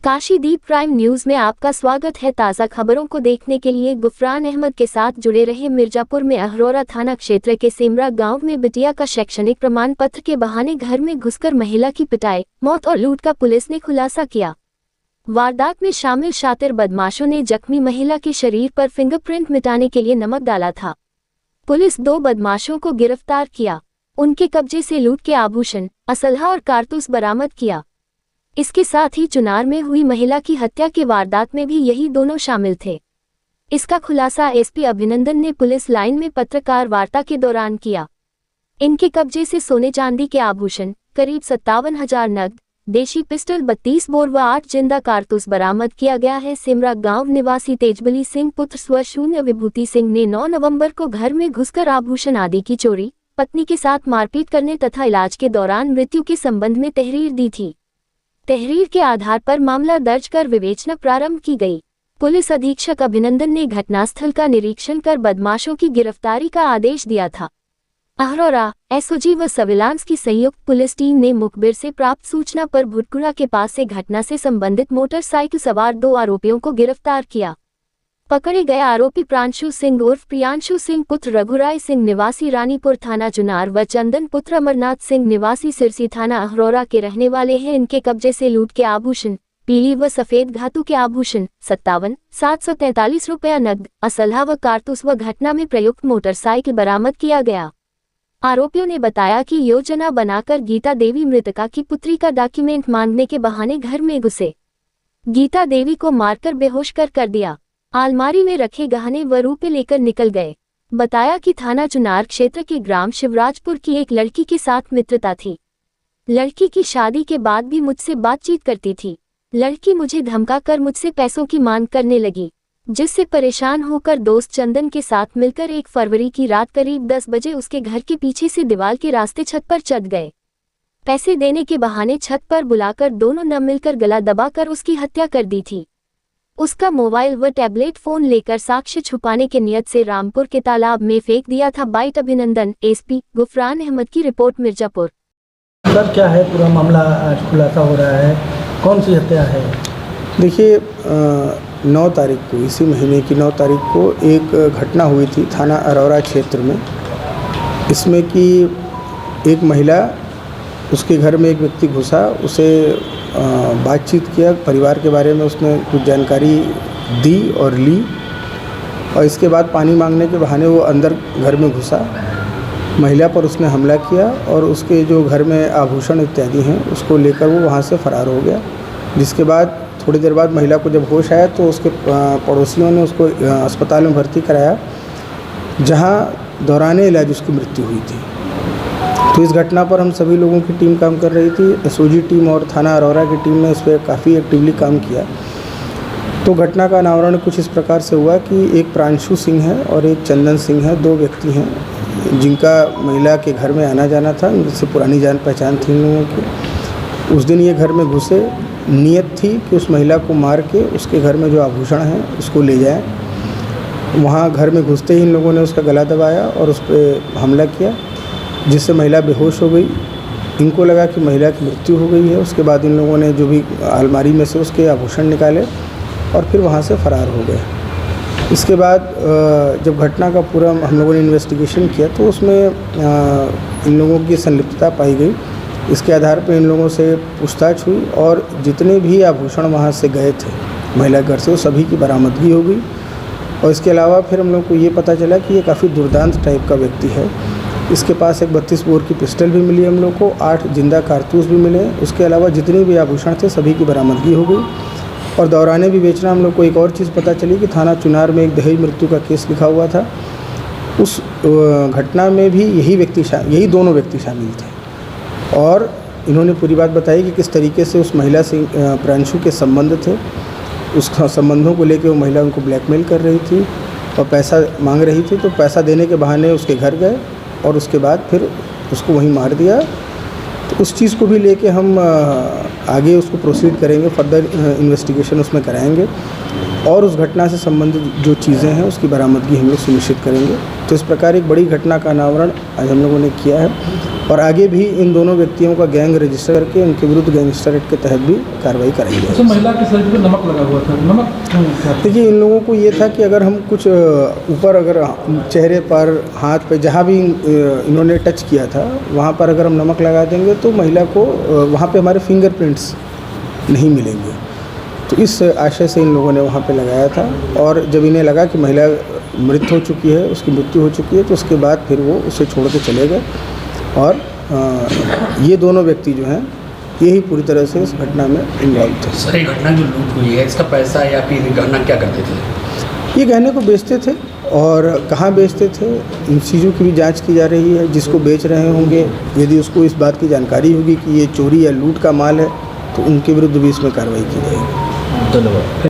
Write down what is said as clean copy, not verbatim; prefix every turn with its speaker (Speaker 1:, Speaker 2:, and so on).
Speaker 1: काशीदीप prime news में आपका स्वागत है। ताज़ा खबरों को देखने के लिए गुफरान अहमद के साथ जुड़े रहे। मिर्जापुर में अहरोरा थाना क्षेत्र के सिमरा गांव में बिटिया का शैक्षणिक प्रमाण पत्र के बहाने घर में घुसकर महिला की पिटाई, मौत और लूट का पुलिस ने खुलासा किया। वारदात में शामिल शातिर बदमाशों ने जख्मी महिला के शरीर पर फिंगरप्रिंट मिटाने के लिए नमक डाला था। पुलिस 2 बदमाशों को गिरफ्तार किया। उनके कब्जे से लूट के आभूषण, असलहा और कारतूस बरामद किया। इसके साथ ही चुनार में हुई महिला की हत्या की वारदात में भी यही दोनों शामिल थे। इसका खुलासा एसपी अभिनंदन ने पुलिस लाइन में पत्रकार वार्ता के दौरान किया। इनके कब्जे से सोने चांदी के आभूषण, करीब 57,000 नग, देशी पिस्टल 32 बोर व 8 जिंदा कारतूस बरामद किया गया है। सिमरा गांव निवासी तेजबली सिंह पुत्र स्व विभूति सिंह ने 9 नवंबर को घर में घुसकर आभूषण आदि की चोरी, पत्नी के साथ मारपीट करने तथा इलाज के दौरान मृत्यु के संबंध में तहरीर दी थी। तहरीर के आधार पर मामला दर्ज कर विवेचना प्रारंभ की गई। पुलिस अधीक्षक अभिनंदन ने घटनास्थल का निरीक्षण कर बदमाशों की गिरफ्तारी का आदेश दिया था। अहरोरा एसओजी व सर्विलांस की संयुक्त पुलिस टीम ने मुखबिर से प्राप्त सूचना पर भुटकुड़ा के पास से घटना से संबंधित मोटरसाइकिल सवार 2 आरोपियों को गिरफ्तार किया। पकड़े गए आरोपी प्रांशु सिंह उर्फ प्रियांशु सिंह पुत्र रघुराय सिंह निवासी रानीपुर थाना चुनार व चंदन पुत्र अमरनाथ सिंह निवासी सिरसी थाना अहरोरा के रहने वाले हैं। इनके कब्जे से लूट के आभूषण, पीली व सफेद धातु के आभूषण, 57,743 रुपया नकद, असलहा व कारतूस व घटना में प्रयुक्त मोटरसाइकिल बरामद किया गया। आरोपियों ने बताया कि योजना बनाकर गीता देवी मृतका की पुत्री का डॉक्यूमेंट मांगने के बहाने घर में घुसे। गीता देवी को मारकर बेहोश कर दिया। अलमारी में रखे गहने व रुपये लेकर निकल गए। बताया कि थाना चुनार क्षेत्र के ग्राम शिवराजपुर की एक लड़की के साथ मित्रता थी। लड़की की शादी के बाद भी मुझसे बातचीत करती थी। लड़की मुझे धमकाकर मुझसे पैसों की मांग करने लगी, जिससे परेशान होकर दोस्त चंदन के साथ मिलकर 1 फरवरी की रात करीब 10 बजे उसके घर के पीछे से दीवार के रास्ते छत पर चढ़ गए। पैसे देने के बहाने छत पर बुलाकर दोनों न मिलकर गला दबाकर उसकी हत्या कर दी थी। उसका मोबाइल व टैबलेट फोन लेकर साक्ष्य छुपाने के नियत से रामपुर के तालाब में फेंक दिया था। बाइट अभिनंदन, एसपी गुफरान अहमद की रिपोर्ट, मिर्जापुर।
Speaker 2: सर, क्या है पूरा मामला आज खुलासा हो रहा है? कौन सी हत्या है?
Speaker 3: देखिए, 9 तारीख को, इसी महीने की 9 तारीख को एक घटना हुई थी थाना अहरोरा क्षेत्र में। इसमें कि एक महिला, उसके घर में एक व्यक्ति घुसा, उसे बातचीत किया, परिवार के बारे में उसने कुछ जानकारी दी और ली, और इसके बाद पानी मांगने के बहाने वो अंदर घर में घुसा। महिला पर उसने हमला किया और उसके जो घर में आभूषण इत्यादि हैं उसको लेकर वो वहाँ से फरार हो गया। जिसके बाद थोड़ी देर बाद महिला को जब होश आया तो उसके पड़ोसियों ने उसको अस्पताल में भर्ती कराया, जहाँ दौरान इलाज उसकी मृत्यु हुई थी। तो इस घटना पर हम सभी लोगों की टीम काम कर रही थी। एसओजी टीम और थाना अहरोरा की टीम ने इस पर काफ़ी एक्टिवली काम किया। तो घटना का अनावरण कुछ इस प्रकार से हुआ कि एक प्रांशु सिंह है और एक चंदन सिंह है, 2 व्यक्ति हैं जिनका महिला के घर में आना जाना था। उनसे पुरानी जान पहचान थी इन लोगों की। उस दिन ये घर में घुसे, नियत थी कि उस महिला को मार के उसके घर में जो आभूषण हैं उसको ले जाएं। वहाँ घर में घुसते ही इन लोगों ने उसका गला दबाया और उस पर हमला किया, जिससे महिला बेहोश हो गई। इनको लगा कि महिला की मृत्यु हो गई है। उसके बाद इन लोगों ने जो भी अलमारी में से उसके आभूषण निकाले और फिर वहाँ से फरार हो गए। इसके बाद जब घटना का पूरा हम लोगों ने इन्वेस्टिगेशन किया तो उसमें इन लोगों की संलिप्तता पाई गई। इसके आधार पर इन लोगों से पूछताछ हुई और जितने भी आभूषण वहाँ से गए थे महिला घर से, वो सभी की बरामदगी हो गई। और इसके अलावा फिर हम लोग को ये पता चला कि ये काफ़ी दुर्दांत टाइप का व्यक्ति है। इसके पास एक 32 बोर की पिस्टल भी मिली हम लोग को, 8 जिंदा कारतूस भी मिले। उसके अलावा जितने भी आभूषण थे सभी की बरामदगी हो गई। और दौरान विवेचना हम लोग को एक और चीज़ पता चली कि थाना चुनार में एक दहेज मृत्यु का केस लिखा हुआ था। उस घटना में भी यही दोनों व्यक्ति शामिल थे। और इन्होंने पूरी बात बताई कि किस तरीके से उस महिला से प्रांशु के संबंध थे। उस संबंधों को लेकर वो महिला उनको ब्लैकमेल कर रही थी और पैसा मांग रही थी। तो पैसा देने के बहाने उसके घर गए और उसके बाद फिर उसको वहीं मार दिया। तो उस चीज़ को भी लेके हम आगे उसको प्रोसीड करेंगे, फर्दर इन्वेस्टिगेशन उसमें कराएंगे और उस घटना से संबंधित जो चीज़ें हैं उसकी बरामदगी हम लोग सुनिश्चित करेंगे। तो इस प्रकार एक बड़ी घटना का अनावरण आज हम लोगों ने किया है। और आगे भी इन दोनों व्यक्तियों का गैंग रजिस्टर करके उनके विरुद्ध गैंगस्टर एक्ट के तहत भी कार्रवाई कराई
Speaker 2: अच्छा,
Speaker 3: जाएगी।
Speaker 2: महिला के शरीर पे नमक लगा हुआ था, नमक क्यों था?
Speaker 3: देखिए, इन लोगों को ये था कि अगर हम कुछ ऊपर अगर चेहरे पर, हाथ पे, जहाँ भी इन्होंने टच किया था वहाँ पर अगर हम नमक लगा देंगे तो महिला को वहाँ पे हमारे फिंगरप्रिंट्स नहीं मिलेंगे। तो इस आशय से इन लोगों ने वहाँ पे लगाया था, और जब इन्हें लगा कि महिला मृत हो चुकी है, उसकी मृत्यु हो चुकी है, तो उसके बाद फिर वो उसे छोड़ के चले गए। और ये दोनों व्यक्ति जो हैं यही पूरी तरह से इस घटना में इन्वॉल्व थे।
Speaker 4: सर, ये घटना जो लूट हुई है, इसका पैसा या फिर गहना क्या करते थे?
Speaker 3: ये गहने को बेचते थे, और कहाँ बेचते थे इन चीज़ों की भी जांच की जा रही है। जिसको बेच रहे होंगे, यदि उसको इस बात की जानकारी होगी कि ये चोरी या लूट का माल है, तो उनके विरुद्ध भी इसमें कार्रवाई की जाएगी।
Speaker 4: धन्यवाद।